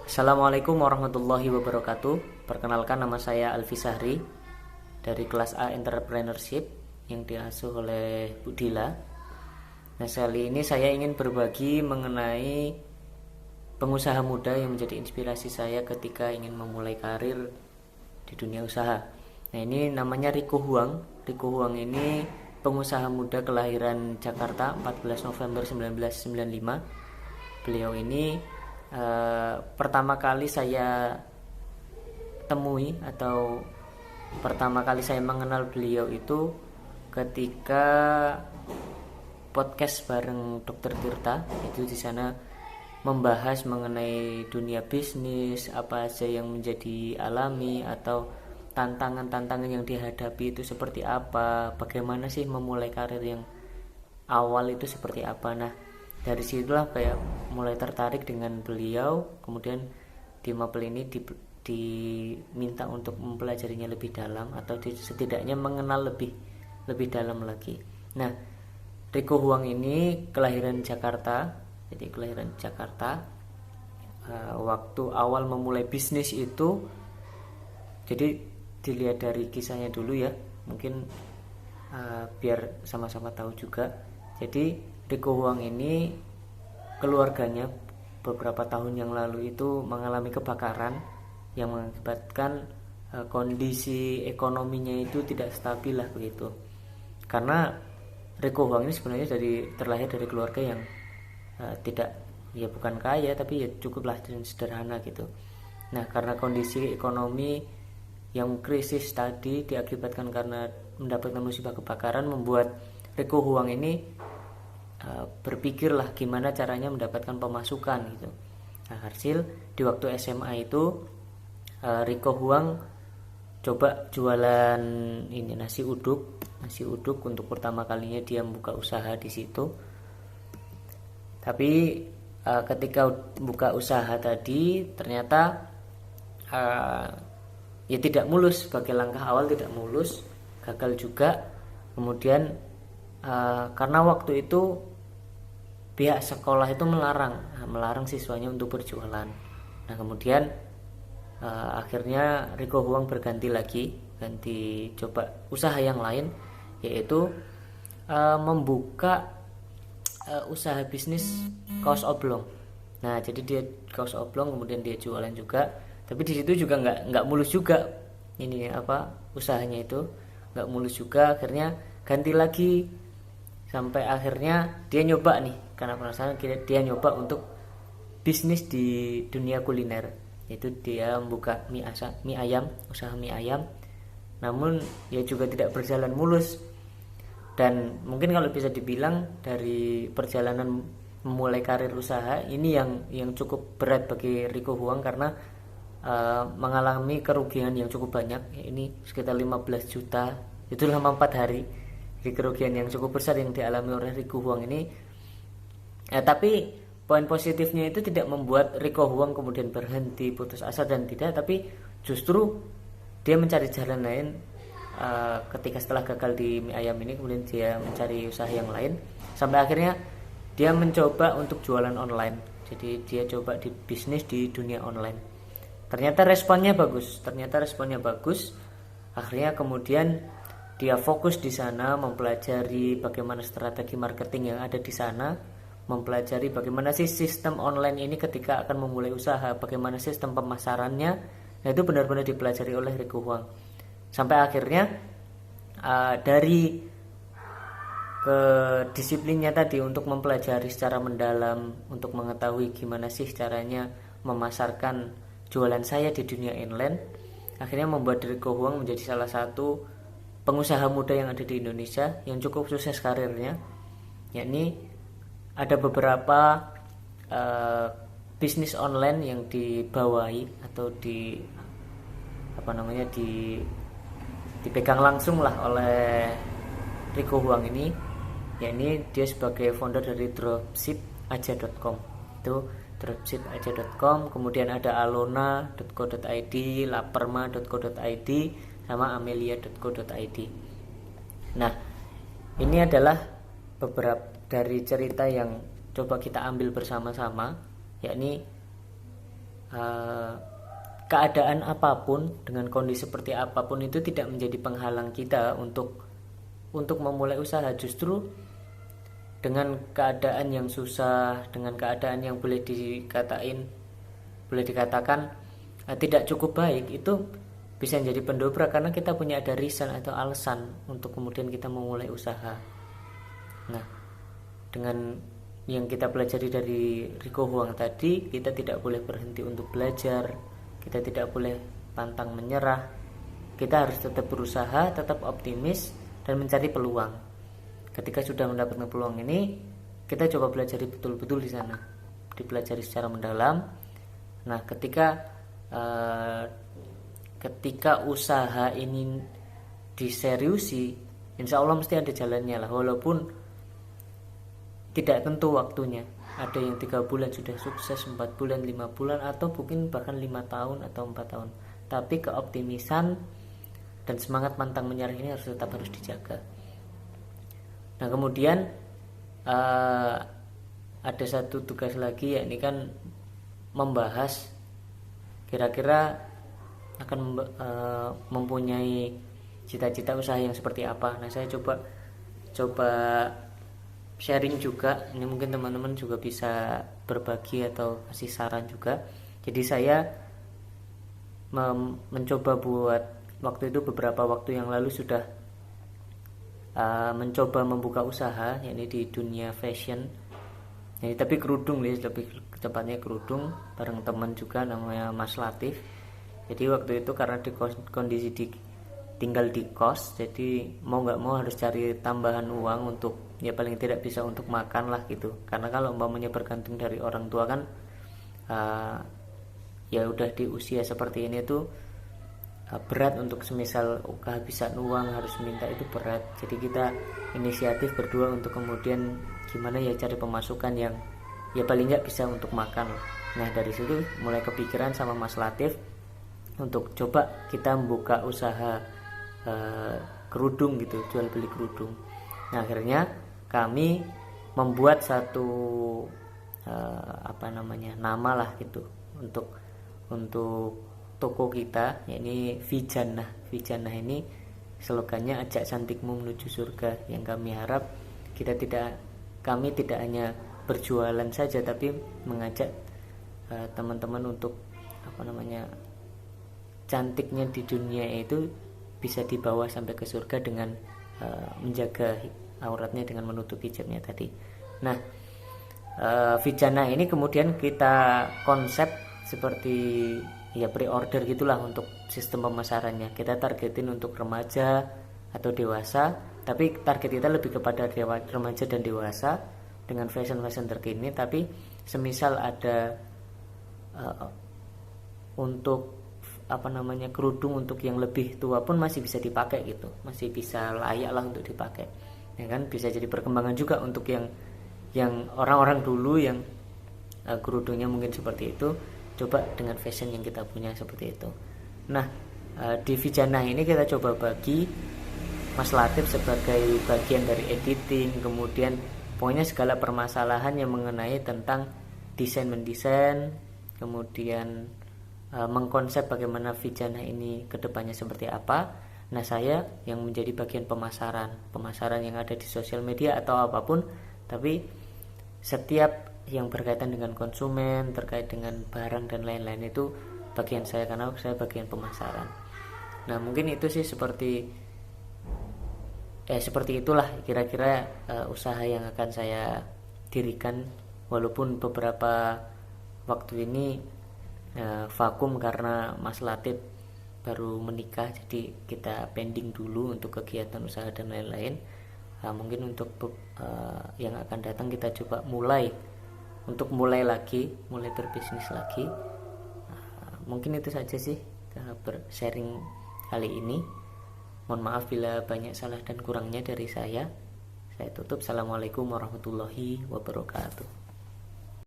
Assalamualaikum warahmatullahi wabarakatuh. Perkenalkan, nama saya Alfi Sahri dari kelas A Entrepreneurship yang diasuh oleh Bu Dila. Nah, kali ini saya ingin berbagi mengenai pengusaha muda yang menjadi inspirasi saya ketika ingin memulai karir di dunia usaha. Nah, ini namanya Rico Huang. Rico Huang ini pengusaha muda kelahiran Jakarta 14 November 1995. Beliau ini pertama kali saya temui atau pertama kali saya mengenal beliau itu ketika podcast bareng Dr. Tirta. Itu di sana membahas mengenai dunia bisnis, apa aja yang menjadi alami atau tantangan-tantangan yang dihadapi itu seperti apa, bagaimana sih memulai karir yang awal itu seperti apa. Nah, dari situlah kayak mulai tertarik dengan beliau. Kemudian di Mapel ini diminta untuk mempelajarinya lebih dalam atau setidaknya mengenal lebih dalam lagi. Nah, Rico Huang ini kelahiran Jakarta. Jadi kelahiran Jakarta. Waktu awal memulai bisnis itu, jadi dilihat dari kisahnya dulu ya, mungkin biar sama-sama tahu juga. Jadi Rico Huang ini keluarganya beberapa tahun yang lalu itu mengalami kebakaran yang mengakibatkan kondisi ekonominya itu tidak stabil lah begitu. Karena Rico Huang ini sebenarnya terlahir dari keluarga yang tidak, ya bukan kaya tapi ya cukuplah sederhana gitu. Nah, karena kondisi ekonomi yang krisis tadi diakibatkan karena mendapatkan musibah kebakaran, membuat Rico Huang ini berpikirlah gimana caranya mendapatkan pemasukan gitu. Nah, hasil di waktu SMA itu Rico Huang coba jualan ini nasi uduk untuk pertama kalinya dia membuka usaha di situ. Tapi ketika buka usaha tadi ternyata ya tidak mulus, sebagai langkah awal tidak mulus, gagal juga. Kemudian karena waktu itu pihak sekolah itu melarang siswanya untuk berjualan. Nah, kemudian akhirnya Rico Huang ganti coba usaha yang lain, yaitu membuka usaha bisnis kaos oblong. Nah, jadi dia kaos oblong, kemudian dia jualan juga. Tapi di situ juga nggak mulus juga usahanya itu nggak mulus juga. Akhirnya ganti lagi sampai akhirnya dia nyoba nih, karena penasaran, dia nyoba untuk bisnis di dunia kuliner, yaitu dia membuka usaha mie ayam. Namun ya juga tidak berjalan mulus. Dan mungkin kalau bisa dibilang dari perjalanan memulai karir usaha ini yang cukup berat bagi Rico Huang, karena mengalami kerugian yang cukup banyak. Ini sekitar 15 juta itu selama 4 hari. Jadi kerugian yang cukup besar yang dialami oleh Rico Huang ini. Tapi poin positifnya itu tidak membuat Rico Huang kemudian berhenti, putus asa dan tidak, tapi justru dia mencari jalan lain. Ketika setelah gagal di mie ayam ini, kemudian dia mencari usaha yang lain sampai akhirnya dia mencoba untuk jualan online. Jadi dia coba di bisnis di dunia online. Ternyata responnya bagus. Akhirnya kemudian dia fokus di sana, mempelajari bagaimana strategi marketing yang ada di sana, mempelajari bagaimana sih sistem online ini ketika akan memulai usaha, bagaimana sistem pemasarannya. Nah, itu benar-benar dipelajari oleh Rico Huang. Sampai akhirnya dari kedisiplinnya tadi untuk mempelajari secara mendalam, untuk mengetahui gimana sih caranya memasarkan jualan saya di dunia online, akhirnya membuat Rico Huang menjadi salah satu pengusaha muda yang ada di Indonesia yang cukup sukses karirnya. Yakni ada beberapa bisnis online yang dibawahi atau dipegang langsung lah oleh Rico Huang ini. Yakni dia sebagai founder dari dropshipaja.com. Itu dropshipaja.com, kemudian ada alona.co.id, laperma.co.id, sama amelia.co.id. Nah, ini adalah beberapa dari cerita yang coba kita ambil bersama-sama, yakni keadaan apapun, dengan kondisi seperti apapun itu tidak menjadi penghalang kita untuk memulai usaha. Justru dengan keadaan yang susah, dengan keadaan yang boleh dikatakan tidak cukup baik, itu bisa menjadi pendobrak karena kita punya ada reason atau alasan untuk kemudian kita memulai usaha. Nah, dengan yang kita pelajari dari Rico Huang tadi, kita tidak boleh berhenti untuk belajar, kita tidak boleh pantang menyerah, kita harus tetap berusaha, tetap optimis, dan mencari peluang. Ketika sudah mendapatkan peluang ini, kita coba pelajari betul-betul di sana, dipelajari secara mendalam. Nah, ketika usaha ini diseriusi, insya Allah mesti ada jalannya lah, walaupun tidak tentu waktunya. Ada yang 3 bulan sudah sukses, 4 bulan, 5 bulan, atau mungkin bahkan 5 tahun atau 4 tahun. Tapi keoptimisan dan semangat pantang menyerah ini tetap harus dijaga. Nah, kemudian ada satu tugas lagi, yakni kan membahas kira-kira akan mempunyai cita-cita usaha yang seperti apa. Nah, saya coba sharing juga. Ini mungkin teman-teman juga bisa berbagi atau kasih saran juga. Jadi saya mencoba buat waktu itu, beberapa waktu yang lalu sudah mencoba membuka usaha, yakni di dunia fashion. Jadi tapi kerudung, lebih tepatnya kerudung, bareng teman juga namanya Mas Latif. Jadi waktu itu karena di kondisi tinggal di kos, jadi mau nggak mau harus cari tambahan uang untuk, ya paling tidak bisa untuk makan lah gitu. Karena kalau umpamanya bergantung dari orang tua kan, ya udah di usia seperti ini tuh berat untuk semisal kehabisan uang harus minta, itu berat. Jadi kita inisiatif berdua untuk kemudian gimana ya cari pemasukan yang ya paling nggak bisa untuk makan. Nah, dari situ mulai kepikiran sama Mas Latif untuk coba kita membuka usaha kerudung gitu, jual beli kerudung. Nah, akhirnya kami membuat satu nama lah gitu untuk toko kita, yakni Vijana ini slogannya ajak cantikmu menuju surga, yang kami harap kami tidak hanya berjualan saja, tapi mengajak teman-teman untuk cantiknya di dunia itu bisa dibawa sampai ke surga dengan menjaga auratnya dengan menutup hijabnya tadi. Nah, Vijana ini kemudian kita konsep seperti ya pre-order gitulah untuk sistem pemasarannya. Kita targetin untuk remaja atau dewasa, tapi target kita lebih kepada remaja dan dewasa dengan fashion terkini. Tapi semisal ada untuk kerudung untuk yang lebih tua pun masih bisa dipakai gitu, masih bisa layak lah untuk dipakai, ya kan. Bisa jadi perkembangan juga untuk yang orang-orang dulu yang kerudungnya mungkin seperti itu, coba dengan fashion yang kita punya seperti itu. Nah, di Vijana ini kita coba bagi Mas Latif sebagai bagian dari editing, kemudian pokoknya segala permasalahan yang mengenai tentang mendesain, kemudian mengkonsep bagaimana Vijana ini kedepannya seperti apa. Nah, saya yang menjadi bagian pemasaran yang ada di sosial media atau apapun, tapi setiap yang berkaitan dengan konsumen, terkait dengan barang dan lain-lain itu bagian saya, karena saya bagian pemasaran. Nah, mungkin itu sih seperti itulah kira-kira usaha yang akan saya dirikan, walaupun beberapa waktu ini vakum karena Mas Latif baru menikah, jadi kita pending dulu untuk kegiatan usaha dan lain-lain. Mungkin untuk yang akan datang kita coba mulai berbisnis lagi. Mungkin itu saja sih sharing kali ini. Mohon maaf bila banyak salah dan kurangnya dari saya. Saya tutup. Assalamualaikum warahmatullahi wabarakatuh.